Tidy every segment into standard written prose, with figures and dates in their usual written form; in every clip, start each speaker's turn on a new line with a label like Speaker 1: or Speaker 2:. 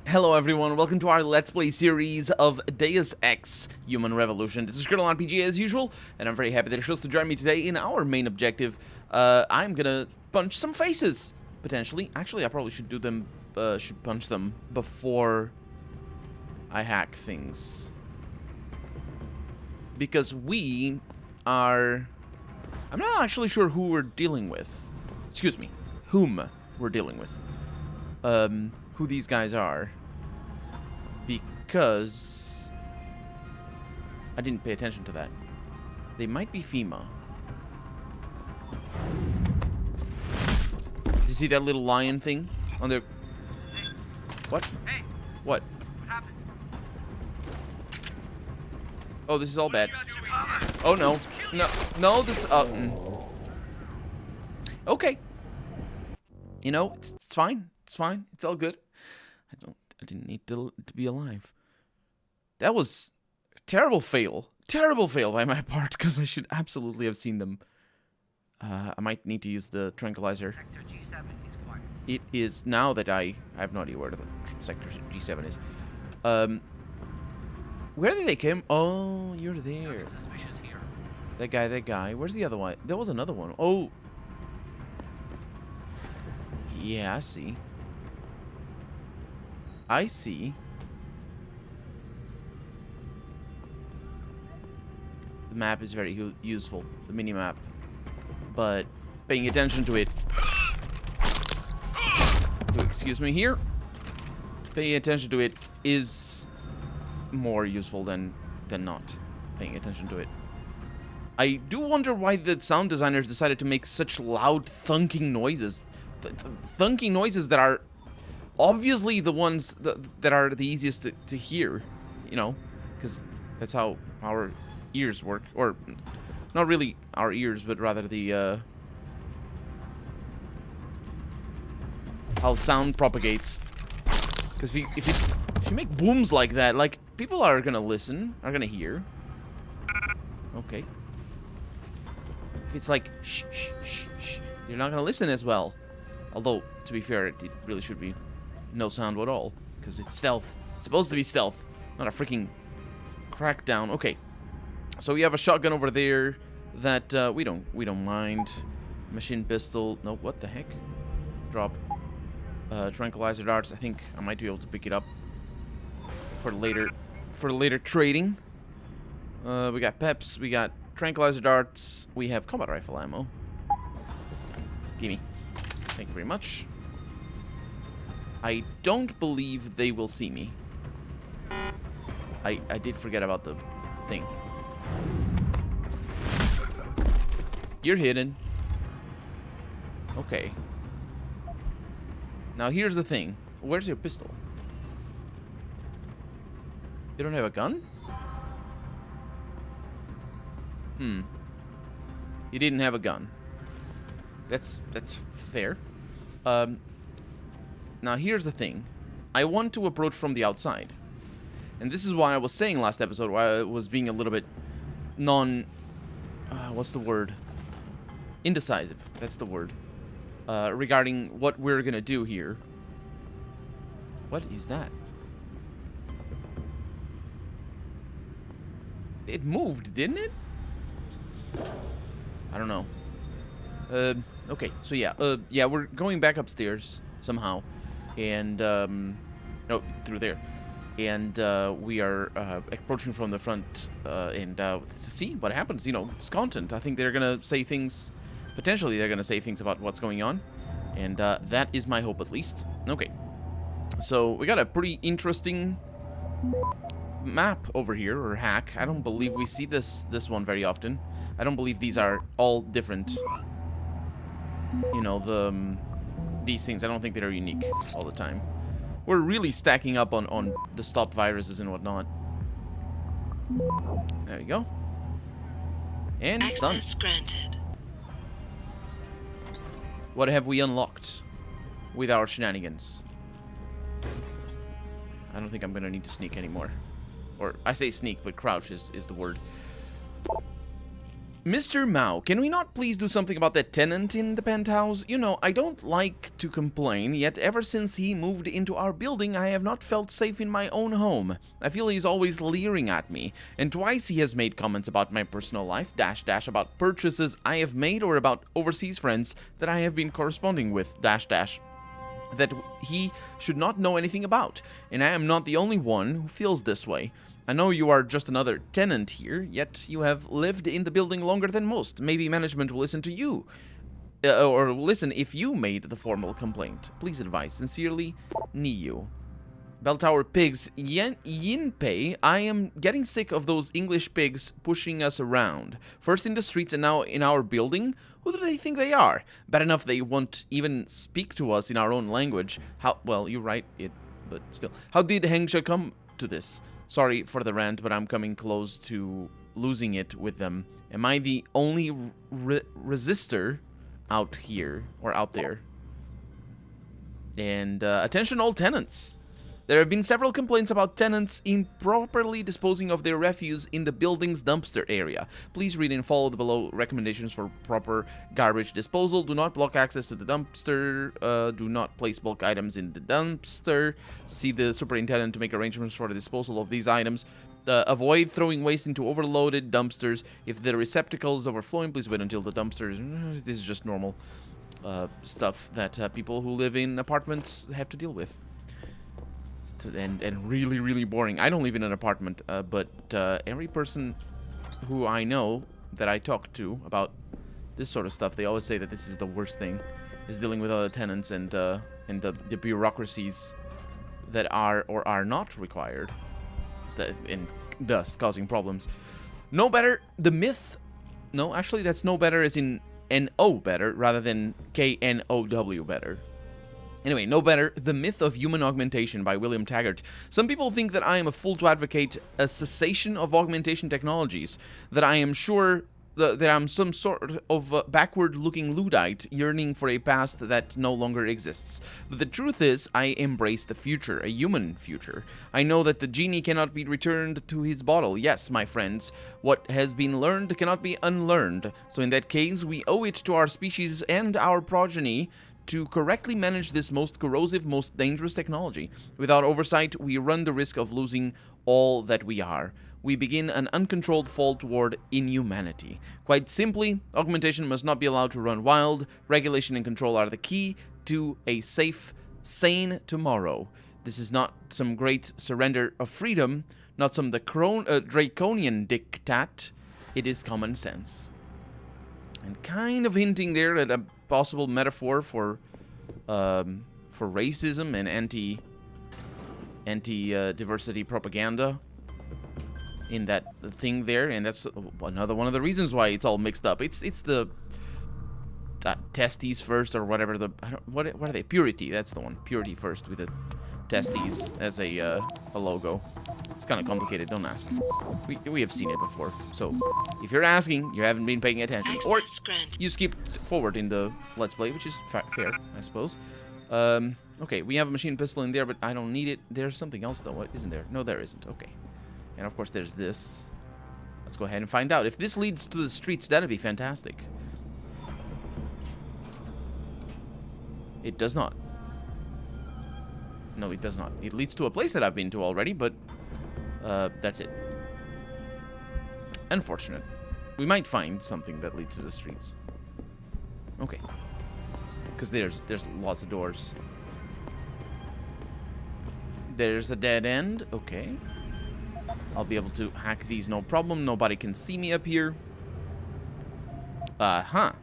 Speaker 1: Hello everyone, welcome to our Let's Play series of Deus Ex Human Revolution. This is Critical RPG as usual, and I'm very happy that you're supposed to join me today in our main objective. I'm gonna punch some faces, potentially. Actually, I probably should do them, should punch them before I hack things. Because we are... I'm not actually sure who we're dealing with. Excuse me, whom we're dealing with. Who these guys are. Because I didn't pay attention to that. They might be FEMA. Did you see that little lion thing on their...
Speaker 2: Hey.
Speaker 1: What?
Speaker 2: Hey.
Speaker 1: What?
Speaker 2: What happened?
Speaker 1: Oh, this is all bad. Oh no. No, this... Okay. You know, it's fine. It's fine. It's all good. I didn't need to be alive. That was a terrible fail. Terrible fail by my part, because I should absolutely have seen them. I might need to use the tranquilizer.
Speaker 2: Sector G7 is quiet.
Speaker 1: It is, now that I have no idea where the sector G7 is. Where did they come? Oh, you're there.
Speaker 2: Suspicious here.
Speaker 1: That guy. Where's the other one? There was another one. Oh. Yeah, I see. I see. The map is very useful, the mini-map. But paying attention to it... Excuse me here. Paying attention to it is more useful than not paying attention to it. I do wonder why the sound designers decided to make such loud thunking noises. Thunking noises that are obviously the ones that are the easiest to hear, you know, because that's how our ears work, or not really our ears, but rather the how sound propagates. Because if you make booms like that, like, people are gonna listen, are gonna hear. Okay. If it's like shh shh shh shh, you're not gonna listen as well. Although, to be fair, it really should be no sound at all, because it's stealth. It's supposed to be stealth, not a freaking crackdown. Okay, so we have a shotgun over there that we don't mind. Machine pistol. No, what the heck? Drop. Tranquilizer darts. I think I might be able to pick it up for later trading. We got peps. We got tranquilizer darts. We have combat rifle ammo. Gimme. Thank you very much. I don't believe they will see me. I did forget about the thing. You're hidden. Okay. Now here's the thing. Where's your pistol? You don't have a gun? You didn't have a gun. That's fair. Now here's the thing. I want to approach from the outside. And this is why I was saying last episode, why I was being a little bit what's the word? Indecisive. That's the word. Regarding what we're gonna do here. What is that? It moved, didn't it? I don't know. Okay, so yeah, we're going back upstairs somehow, and no, through there, and we are approaching from the front, and to see what happens. You know, it's content. I think they're gonna say things. Potentially, they're gonna say things about what's going on, and that is my hope, at least. Okay, so we got a pretty interesting map over here, or hack. I don't believe we see this one very often. I don't believe these are all different. You know, these things, I don't think they're unique all the time. We're really stacking up on the stop viruses and whatnot. There we go. And it's done.
Speaker 3: Access granted.
Speaker 1: What have we unlocked with our shenanigans? I don't think I'm gonna need to sneak anymore. Or, I say sneak, but crouch is the word. Mr. Mao, can we not please do something about that tenant in the penthouse? You know, I don't like to complain, yet ever since he moved into our building, I have not felt safe in my own home. I feel he's always leering at me, and twice he has made comments about my personal life, about purchases I have made or about overseas friends that I have been corresponding with, that he should not know anything about, and I am not the only one who feels this way. I know you are just another tenant here, yet you have lived in the building longer than most. Maybe management will listen to you. Or listen if you made the formal complaint. Please advise. Sincerely, Niyu. Bell Tower Pigs. Yinpei, I am getting sick of those English pigs pushing us around. First in the streets and now in our building? Who do they think they are? Bad enough they won't even speak to us in our own language. How... Well, you're right, but still. How did Hengsha come to this? Sorry for the rant, but I'm coming close to losing it with them. Am I the only resistor out here, or out there? And attention all tenants. There have been several complaints about tenants improperly disposing of their refuse in the building's dumpster area. Please read and follow the below recommendations for proper garbage disposal. Do not block access to the dumpster. Do not place bulk items in the dumpster. See the superintendent to make arrangements for the disposal of these items. Avoid throwing waste into overloaded dumpsters. If the receptacle is overflowing, please wait until the dumpster is... This is just normal stuff that people who live in apartments have to deal with. And really, really boring. I don't live in an apartment, but every person who I know that I talk to about this sort of stuff, they always say that this is the worst thing, is dealing with other tenants and the bureaucracies that are or are not required, and thus causing problems. No better, the myth... No, actually, that's no better as in N-O better, rather than K-N-O-W better. Anyway, no better, The Myth of Human Augmentation by William Taggart. Some people think that I am a fool to advocate a cessation of augmentation technologies, that I am sure that I'm some sort of backward-looking Luddite yearning for a past that no longer exists. But the truth is, I embrace the future, a human future. I know that the genie cannot be returned to his bottle. Yes, my friends, what has been learned cannot be unlearned. So in that case, we owe it to our species and our progeny to correctly manage this most corrosive, most dangerous technology. Without oversight, we run the risk of losing all that we are. We begin an uncontrolled fall toward inhumanity. Quite simply, augmentation must not be allowed to run wild. Regulation and control are the key to a safe, sane tomorrow. This is not some great surrender of freedom, not some draconian diktat. It is common sense. And kind of hinting there at a possible metaphor for racism and anti-diversity propaganda in that thing there, and that's another one of the reasons why it's all mixed up. It's the testes first, or whatever the what are they? Purity. That's the one. Purity first with the testes as a logo. It's kind of complicated. Don't ask. We have seen it before. So if you're asking, you haven't been paying attention, or you skipped forward in the Let's Play, which is fair, I suppose. Okay, we have a machine pistol in there, but I don't need it. There's something else though. What isn't there? No, there isn't. Okay. And of course there's this. Let's go ahead and find out. If this leads to the streets, that'd be fantastic. It does not. No, it does not. It leads to a place that I've been to already, but that's it. Unfortunate. We might find something that leads to the streets. Okay. Because there's lots of doors. There's a dead end. Okay. I'll be able to hack these no problem. Nobody can see me up here.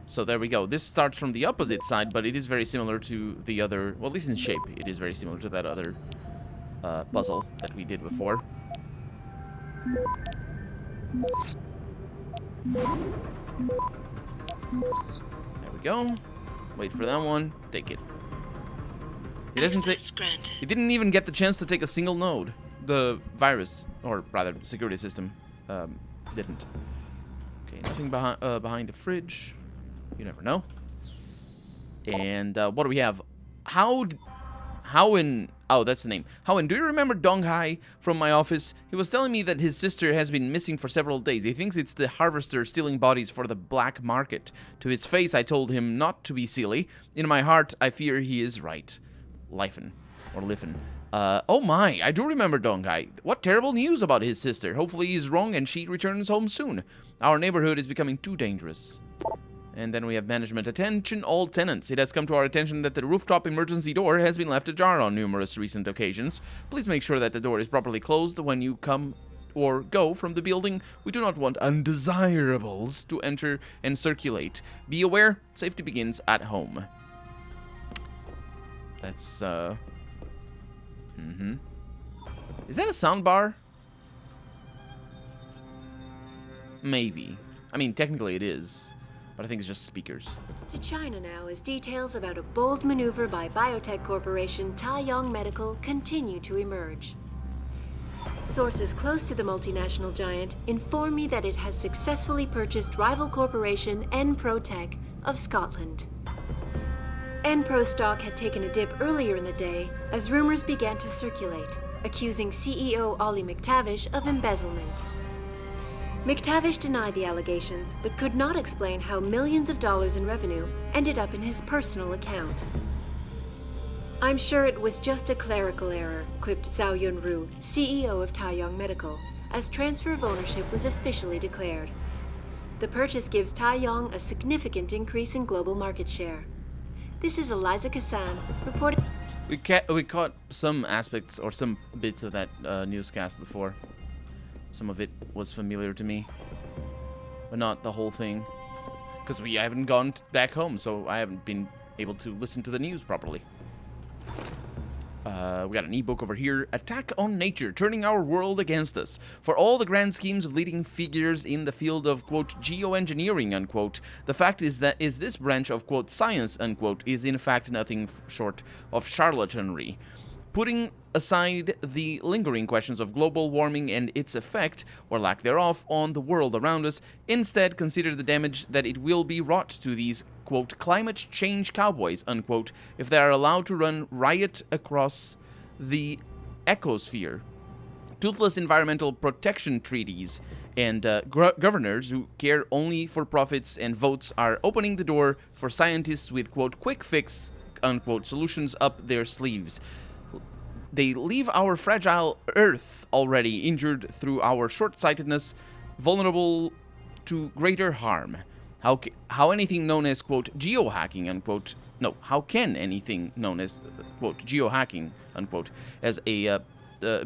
Speaker 1: So there we go. This starts from the opposite side, but it is very similar to the other... Well, at least in shape, it is very similar to that other puzzle that we did before. There we go. Wait for that one. Take it. It doesn't take... It didn't even get the chance to take a single node. The virus, or rather, security system, didn't. Okay, nothing behind the fridge. You never know. And what do we have? How in Oh, that's the name. Howen, do you remember Dong Hai from my office? He was telling me that his sister has been missing for several days. He thinks it's the harvester stealing bodies for the black market. To his face, I told him not to be silly. In my heart, I fear he is right. Lifen. Or Liffen. Oh my, I do remember Dong Hai. What terrible news about his sister. Hopefully he's wrong and she returns home soon. Our neighborhood is becoming too dangerous. And then we have management. Attention all tenants. It has come to our attention that the rooftop emergency door has been left ajar on numerous recent occasions. Please make sure that the door is properly closed when you come or go from the building. We do not want undesirables to enter and circulate. Be aware, safety begins at home. That's, Is that a soundbar? Maybe. I mean, technically it is. But I think it's just speakers.
Speaker 3: To China now as details about a bold maneuver by biotech corporation Taiyong Medical continue to emerge. Sources close to the multinational giant inform me that it has successfully purchased rival corporation Enprotech of Scotland. Enpro stock had taken a dip earlier in the day as rumors began to circulate, accusing CEO Ollie McTavish of embezzlement. McTavish denied the allegations, but could not explain how millions of dollars in revenue ended up in his personal account. I'm sure it was just a clerical error, quipped Zhao Yunru, CEO of Taiyong Medical, as transfer of ownership was officially declared. The purchase gives Taiyong a significant increase in global market share. This is Eliza Kassan, reporting...
Speaker 1: We caught some aspects or some bits of that newscast before. Some of it was familiar to me, but not the whole thing, because I haven't gone back home, so I haven't been able to listen to the news properly. We got an ebook over here. Attack on Nature, Turning Our World Against Us. For all the grand schemes of leading figures in the field of, quote, geoengineering, unquote, the fact is that this branch of, quote, science, unquote, is in fact nothing short of charlatanry. Putting aside the lingering questions of global warming and its effect, or lack thereof, on the world around us, instead consider the damage that it will be wrought to these, quote, climate change cowboys, unquote, if they are allowed to run riot across the ecosphere. Toothless environmental protection treaties and governors who care only for profits and votes are opening the door for scientists with, quote, quick fix, unquote, solutions up their sleeves. They leave our fragile Earth already injured through our short-sightedness, vulnerable to greater harm. How anything known as, quote, geohacking, unquote, no, how can anything known as, quote, geohacking, unquote, as a,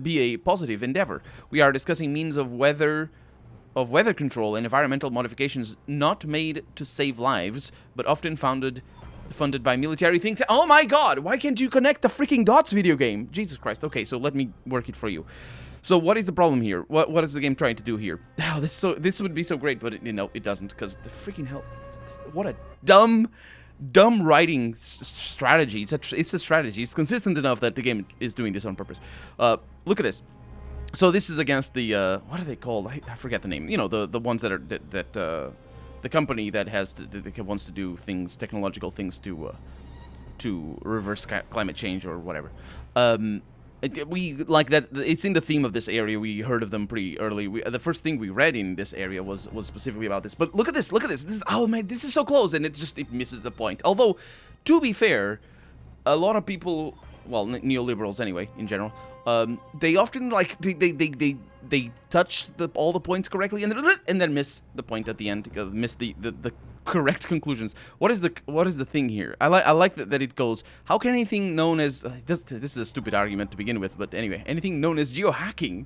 Speaker 1: be a positive endeavor? We are discussing means of weather control and environmental modifications not made to save lives, but often funded by military think tanks. Oh my god, why can't you connect the freaking dots, video game? Jesus Christ. Okay, so let me work it for you. So what is the problem here? What is the game trying to do here? Oh, this would be so great, but it doesn't, because the freaking hell. What a dumb writing strategy. It's a strategy. It's consistent enough that the game is doing this on purpose. Look at this. So this is against the what are they called? I forget the name. You know, the ones that are the company that wants to do things, technological things to reverse climate change or whatever. We like that. It's in the theme of this area. We heard of them pretty early. The first thing we read in this area was specifically about this. But look at this. Look at this. This is, oh man, this is so close, and it misses the point. Although, to be fair, a lot of people, well, neoliberals anyway, in general, they often like they touch all the points correctly and then miss the point at the end, miss the correct conclusions. What is the thing here? I like that it goes, how can anything known as this is a stupid argument to begin with, but anyway, anything known as geohacking,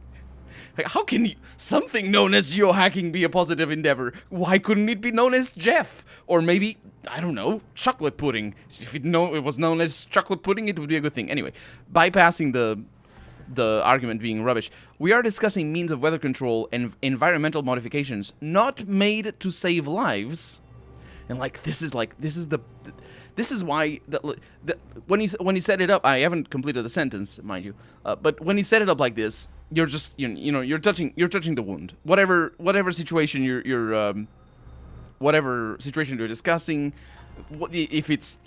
Speaker 1: like, how can something known as geohacking be a positive endeavor? Why couldn't it be known as Jeff? Or maybe, I don't know, chocolate pudding. If it was known as chocolate pudding, it would be a good thing. Anyway, bypassing the argument being rubbish, we are discussing means of weather control and environmental modifications not made to save lives. And this is why when he set it up, I haven't completed the sentence, mind you, but when he set it up like this, you're just you're touching the wound. Whatever situation you're discussing, if it's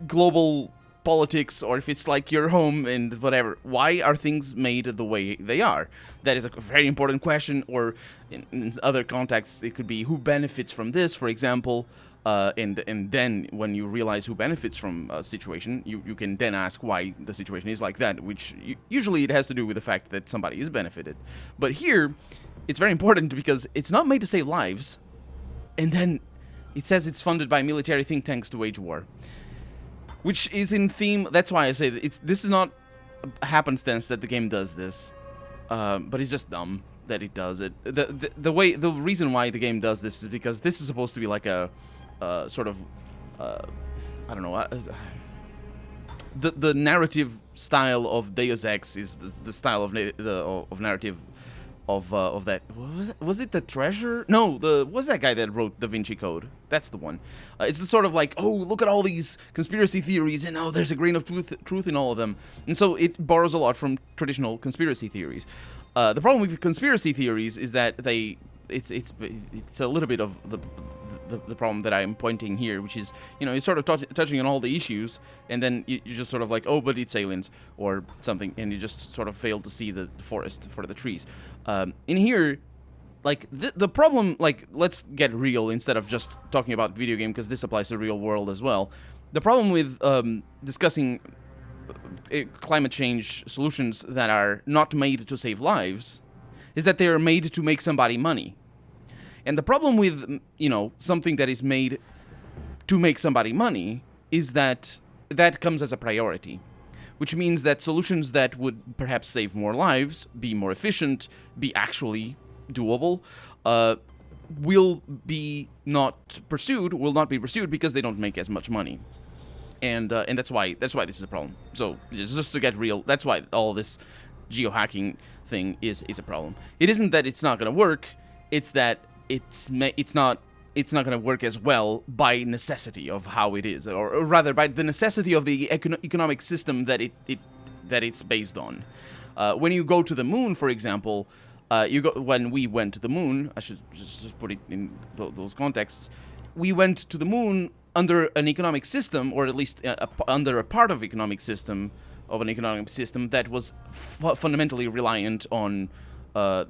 Speaker 1: global politics or if it's like your home and whatever. Why are things made the way they are? That is a very important question. Or in other contexts, it could be who benefits from this, for example. And then when you realize who benefits from a situation, you can then ask why the situation is like that, which usually it has to do with the fact that somebody is benefited. But here, it's very important because it's not made to save lives, and then it says it's funded by military think tanks to wage war, which is in theme. That's why I say that this is not a happenstance that the game does this, but it's just dumb that it does it. The reason why the game does this is because this is supposed to be like a sort of, I don't know, the narrative style of Deus Ex is the style of narrative of that. Was it the Treasure? No, was that guy that wrote Da Vinci Code? That's the one. It's the sort of like, oh, look at all these conspiracy theories, and oh, there's a grain of truth in all of them, and so it borrows a lot from traditional conspiracy theories. The problem with conspiracy theories is that it's a little bit of the problem that I'm pointing here, which is, you're sort of touching on all the issues, and then you're just sort of like, oh, but it's aliens or something, and you just sort of fail to see the forest for the trees. In here, like, the problem, like, let's get real instead of just talking about video game, because this applies to the real world as well. The problem with discussing climate change solutions that are not made to save lives is that they are made to make somebody money. And the problem with, something that is made to make somebody money is that that comes as a priority, which means that solutions that would perhaps save more lives, be more efficient, be actually doable, will not be pursued because they don't make as much money. And that's why this is a problem. So just to get real, that's why all this geohacking thing is a problem. It isn't that it's not going to work, it's that it's not going to work as well by necessity of how it is, or rather by the necessity of the economic system that it's based on. When you go to the moon, for example, when we went to the moon, I should just put it in those contexts. We went to the moon under an economic system, or at least under a part of an economic system that was fundamentally reliant on the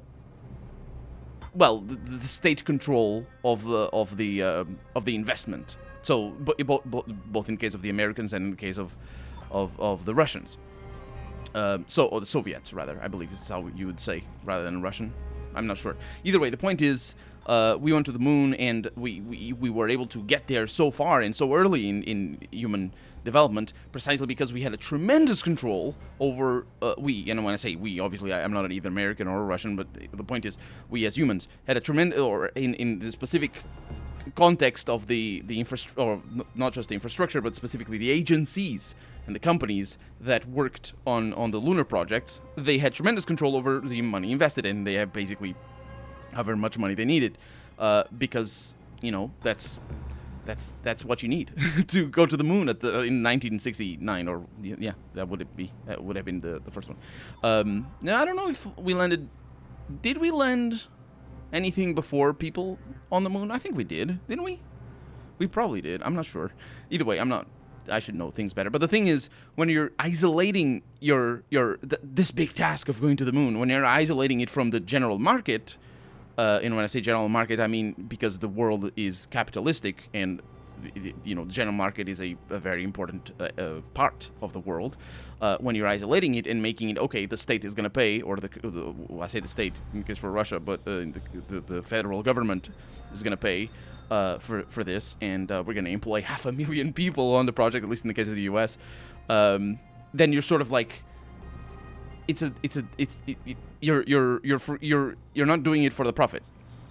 Speaker 1: state control of the investment. So, both in case of the Americans and in the case of the Russians. Or the Soviets, rather. I believe is how you would say, rather than Russian. I'm not sure. Either way, the point is, we went to the moon, and we were able to get there so far and so early in human development, precisely because we had a tremendous control over, and when I say we, obviously I'm not either American or Russian, but the point is, we as humans had a tremendous, or in the specific context of the infrastructure, or not just the infrastructure, but specifically the agencies and the companies that worked on the lunar projects, they had tremendous control over the money invested, and they had basically however much money they needed, because, that's what you need to go to the moon in 1969, or yeah, that would have been the first one. Now I don't know if we landed. Did we land anything before people on the moon? I think we did, didn't we? We probably did. I'm not sure. Either way, I should know things better. But the thing is, when you're isolating this big task of going to the moon, when you're isolating it from the general market. And when I say general market, I mean because the world is capitalistic, and the general market is a very important part of the world. When you're isolating it and making it, okay, the state is going to pay, or I say the state in case for Russia, but the federal government is going to pay for this, and we're going to employ 500,000 people on the project, at least in the case of the U.S. Then you're sort of like. You're not doing it for the profit,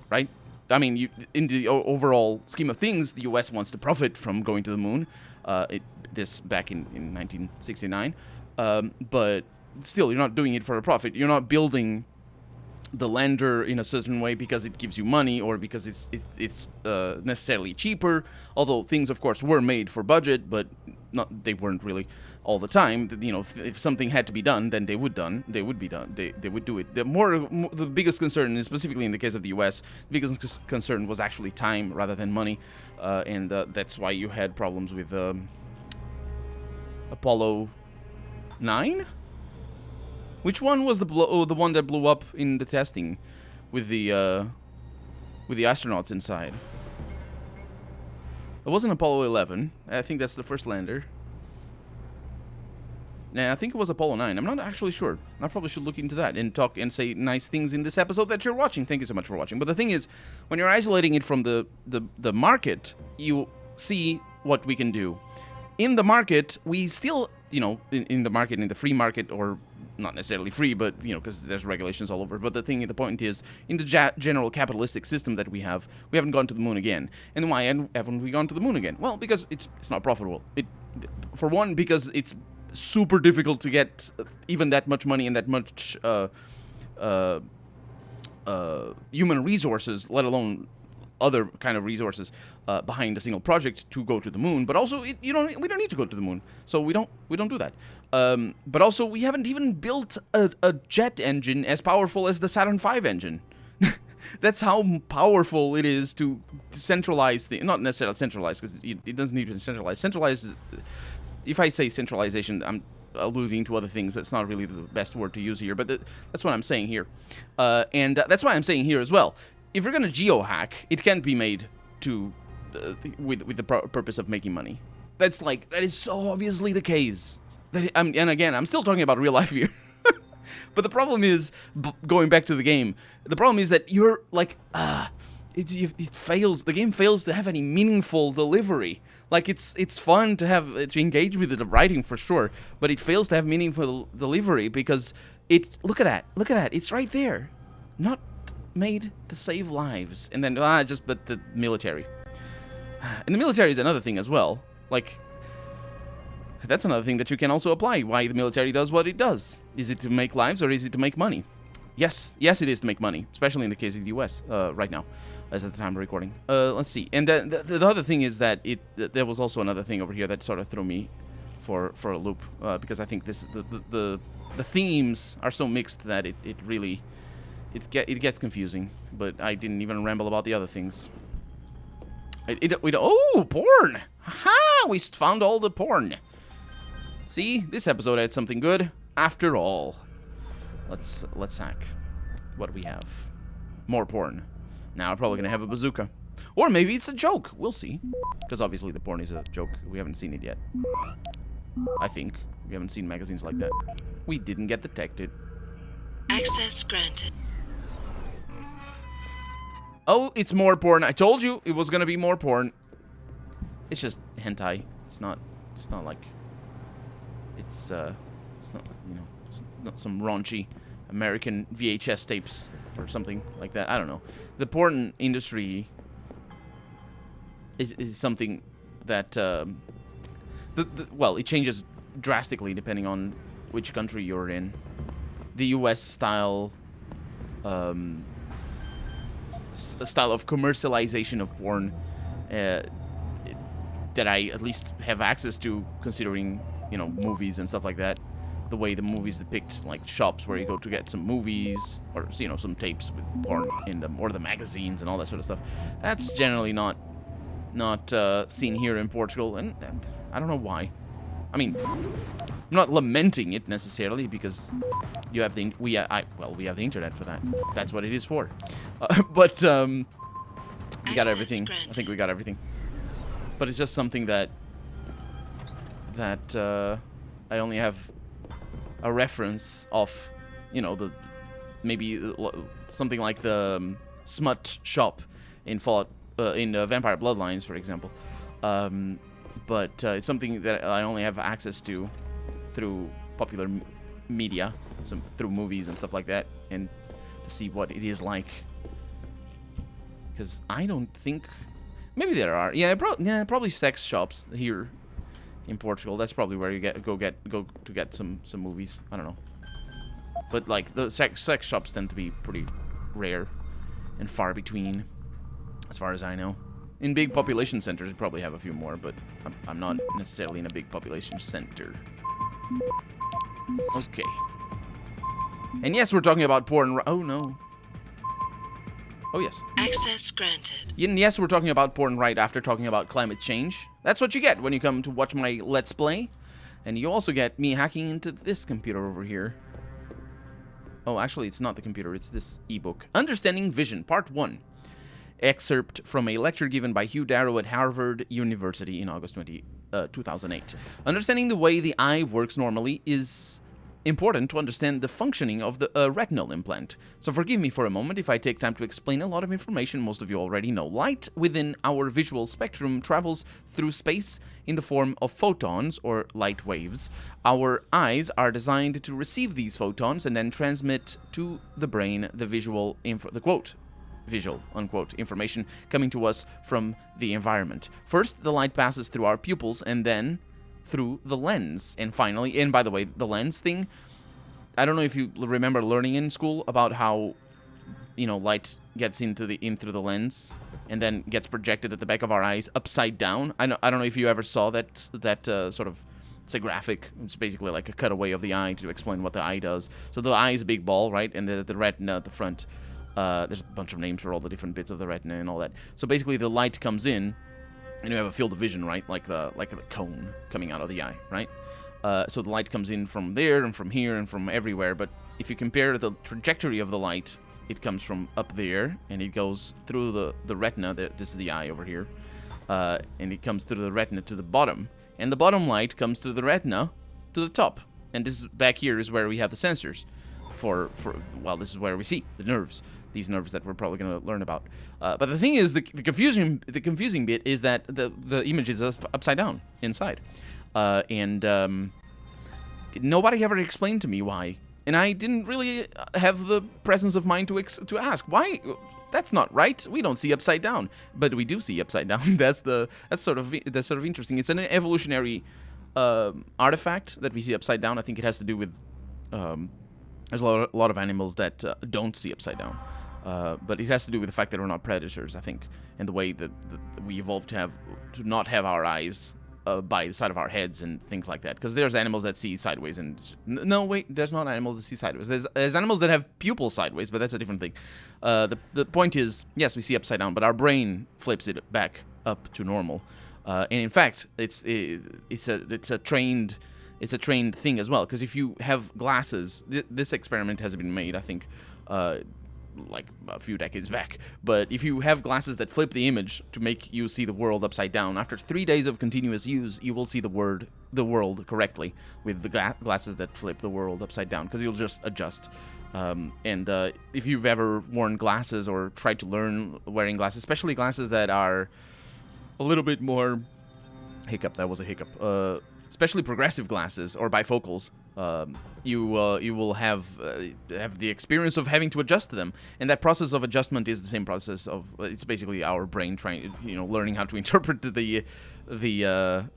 Speaker 1: right? I mean, in the overall scheme of things, the U.S. wants to profit from going to the moon. This back in 1969, but still, you're not doing it for a profit. You're not building the lander in a certain way because it gives you money, or because it's necessarily cheaper. Although things, of course, were made for budget, but they weren't really all the time. If something had to be done, then they would be done. They would do it. The biggest concern, and specifically in the case of the U.S., the biggest concern was actually time rather than money, and that's why you had problems with Apollo 9? Which one was the one that blew up in the testing with the astronauts inside? It wasn't Apollo 11. I think that's the first lander. Nah, I think it was Apollo 9. I'm not actually sure. I probably should look into that and talk and say nice things in this episode that you're watching. Thank you so much for watching. But the thing is, when you're isolating it from the market, you see what we can do. In the market, we still, you know, in the market, in the free market, or not necessarily free, but, you know, because there's regulations all over. But the point is, in the general capitalistic system that we haven't gone to the moon again. And why haven't we gone to the moon again? Well, because it's not profitable. For one, because it's super difficult to get even that much money and that much human resources, let alone other kind of resources behind a single project to go to the moon. But also, we don't need to go to the moon, so we don't do that. But also, we haven't even built a jet engine as powerful as the Saturn V engine. That's how powerful it is to centralize not necessarily centralize, because it doesn't need to centralize. Centralize, if I say centralization, I'm alluding to other things. That's not really the best word to use here, but that's what I'm saying here. And that's why I'm saying here as well. If you're going to geohack, it can't be made to with the purpose of making money. That is so obviously the case. And again, I'm still talking about real life here. But the problem is, going back to the game, the problem is that you're like, it fails. The game fails to have any meaningful delivery. Like, it's fun to engage with the writing for sure, but it fails to have meaningful delivery because look at that, it's right there, not made to save lives, and then but the military, and the military is another thing as well. Like, that's another thing that you can also apply. Why the military does what it does? Is it to make lives or is it to make money? Yes, it is to make money, especially in the case of the U.S. Right now, as at the time of recording. Let's see. And the other thing is that there was also another thing over here that sort of threw me for a loop, because I think the themes are so mixed that it gets confusing. But I didn't even ramble about the other things. Oh, porn! Ha! We found all the porn. See, this episode had something good after all. Let's hack. What do we have? More porn. Now we're probably gonna have a bazooka. Or maybe it's a joke. We'll see. Because obviously the porn is a joke. We haven't seen it yet. I think. We haven't seen magazines like that. We didn't get detected.
Speaker 3: Access granted.
Speaker 1: Oh, it's more porn. I told you it was gonna be more porn. It's just hentai. It's not like... It's not, you know, it's not some raunchy American VHS tapes or something like that. I don't know. The porn industry is something that, well, it changes drastically depending on which country you're in. The US style, style of commercialization of porn that I at least have access to, considering, you know, movies and stuff like that. The way the movies depict, like, shops where you go to get some movies or, you know, some tapes with porn in them, or the magazines and all that sort of stuff. That's generally not seen here in Portugal, and I don't know why. I mean, I'm not lamenting it necessarily, because you have we have the internet for that. That's what it is for. But we got everything. I think we got everything. But it's just something that I only have a reference of, you know, maybe something like the smut shop in Fallout, in Vampire Bloodlines, for example. But it's something that I only have access to through popular media, through movies and stuff like that, and to see what it is like. Because I don't think, maybe there are, probably sex shops here in Portugal. That's probably where you go to get some movies. I don't know, but like the sex shops tend to be pretty rare and far between, as far as I know. In big population centers, you probably have a few more, but I'm not necessarily in a big population center. Okay. And yes, we're talking about porn. Oh no. Oh yes.
Speaker 3: Access granted.
Speaker 1: And yes, we're talking about porn right after talking about climate change. That's what you get when you come to watch my Let's Play. And you also get me hacking into this computer over here. Oh, actually, it's not the computer. It's this ebook. Understanding Vision, Part 1. Excerpt from a lecture given by Hugh Darrow at Harvard University in August 2008. Understanding the way the eye works normally is important to understand the functioning of the retinal implant. So forgive me for a moment if I take time to explain a lot of information most of you already know. Light within our visual spectrum travels through space in the form of photons or light waves. Our eyes are designed to receive these photons and then transmit to the brain the visual visual, unquote, information coming to us from the environment. First, the light passes through our pupils and then through the lens. And finally, and by the way, the lens thing, I don't know if you remember learning in school about how, you know, light gets in through the lens and then gets projected at the back of our eyes upside down. I don't know if you ever saw that sort of, it's a graphic. It's basically like a cutaway of the eye to explain what the eye does. So the eye is a big ball, right? And the retina at the front. There's a bunch of names for all the different bits of the retina and all that. So basically, the light comes in, and you have a field of vision, right? Like the cone coming out of the eye, right? So the light comes in from there and from here and from everywhere. But if you compare the trajectory of the light, it comes from up there, and it goes through the retina. This is the eye over here. And it comes through the retina to the bottom. And the bottom light comes through the retina to the top. And this is back here is where we have the sensors well, this is where we see the nerves. These nerves that we're probably going to learn about. But the thing is, the confusing bit is that the image is upside down inside. And nobody ever explained to me why. And I didn't really have the presence of mind to ask. Why? That's not right. We don't see upside down. But we do see upside down. That's sort of interesting. It's an evolutionary artifact that we see upside down. I think it has to do with... there's a lot of animals that don't see upside down. But it has to do with the fact that we're not predators, I think, and the way that we evolved to not have our eyes by the side of our heads and things like that. Because there's animals that see sideways, and no, wait, there's not animals that see sideways. There's animals that have pupils sideways, but that's a different thing. The point is, yes, we see upside down, but our brain flips it back up to normal. And in fact, it's a trained thing as well. Because if you have glasses, this experiment has been made, I think. Like a few decades back, but if you have glasses that flip the image to make you see the world upside down, after 3 days of continuous use, you will see the world correctly with the glasses that flip the world upside down, because you'll just adjust. And if you've ever worn glasses or tried to learn wearing glasses, especially glasses that are a little bit more that was a hiccup, especially progressive glasses or bifocals, you will have the experience of having to adjust to them, and that process of adjustment is the same process of it's basically our brain trying, learning how to interpret the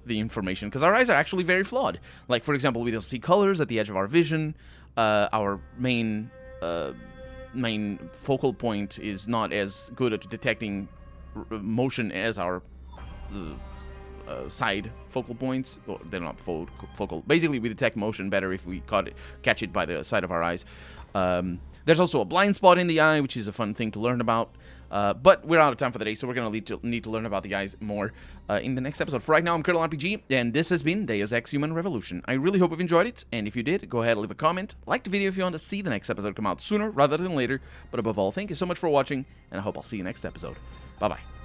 Speaker 1: information, because our eyes are actually very flawed. Like, for example, we don't see colors at the edge of our vision. Our main focal point is not as good at detecting motion as our side focal points. Well, they're not focal. Basically, we detect motion better if we catch it by the side of our eyes. There's also a blind spot in the eye, which is a fun thing to learn about. But we're out of time for the day, so we're going to need to learn about the eyes more in the next episode. For right now, I'm Colonel RPG, and this has been Deus Ex Human Revolution. I really hope you've enjoyed it, and if you did, go ahead and leave a comment. Like the video if you want to see the next episode come out sooner rather than later. But above all, thank you so much for watching, and I hope I'll see you next episode. Bye-bye.